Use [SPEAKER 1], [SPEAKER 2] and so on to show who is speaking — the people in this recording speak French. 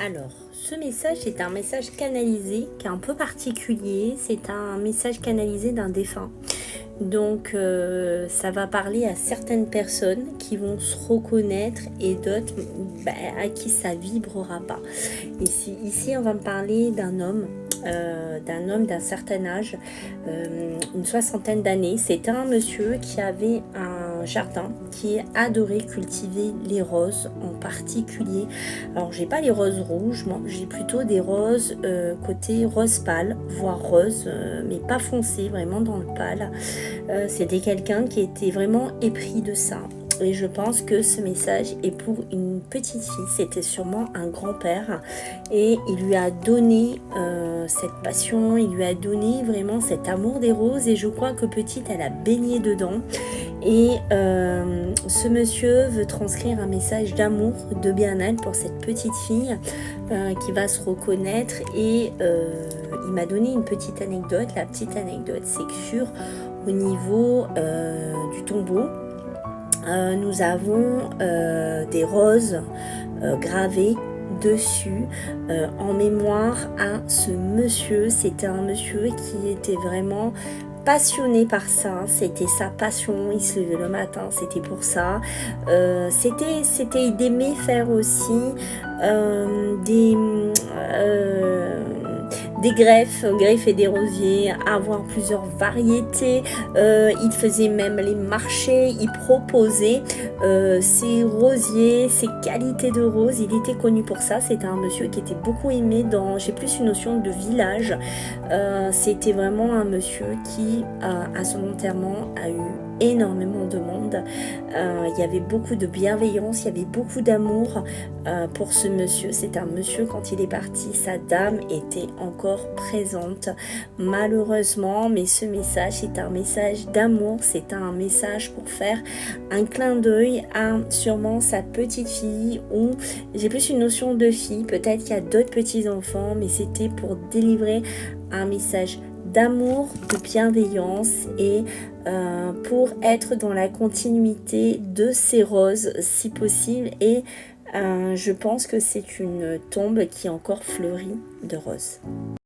[SPEAKER 1] Alors, ce message est un message canalisé qui est un peu particulier. C'est un message canalisé d'un défunt. Donc, ça va parler à certaines personnes qui vont se reconnaître et d'autres à qui ça vibrera pas. Ici, on va me parler d'un homme. D'un certain âge, une soixantaine d'années. C'était un monsieur qui avait un jardin, qui adorait cultiver les roses en particulier. Alors j'ai pas les roses rouges, moi j'ai plutôt des roses côté rose pâle, voire rose, mais pas foncé, vraiment dans le pâle. C'était quelqu'un qui était vraiment épris de ça. Et je pense que ce message est pour une petite fille. C'était sûrement un grand-père. Et il lui a donné cette passion, il lui a donné vraiment cet amour des roses. Et je crois que petite, elle a baigné dedans. Et ce monsieur veut transcrire un message d'amour, de bien-être pour cette petite fille qui va se reconnaître. Et il m'a donné une petite anecdote. La petite anecdote, c'est que au niveau du tombeau, nous avons des roses gravées dessus en mémoire à ce monsieur. C'était un monsieur qui était vraiment passionné par ça, c'était sa passion. Il se levait le matin, c'était pour ça. Il aimait faire aussi des greffes et des rosiers, avoir plusieurs variétés. Il faisait même les marchés, il proposait ses rosiers, ses qualités de roses. Il était connu pour ça. C'était un monsieur qui était beaucoup aimé j'ai plus une notion de village. C'était vraiment un monsieur qui, à son enterrement, a eu énormément de monde. Il y avait beaucoup de bienveillance, il y avait beaucoup d'amour pour ce monsieur. C'est un monsieur, quand il est parti, sa dame était encore présente, malheureusement. Mais ce message est un message d'amour, c'est un message pour faire un clin d'œil à sûrement sa petite fille, ou j'ai plus une notion de fille, peut-être qu'il y a d'autres petits enfants, mais c'était pour délivrer un message d'amour, de bienveillance et pour être dans la continuité de ces roses si possible. Et je pense que c'est une tombe qui encore fleurit de roses.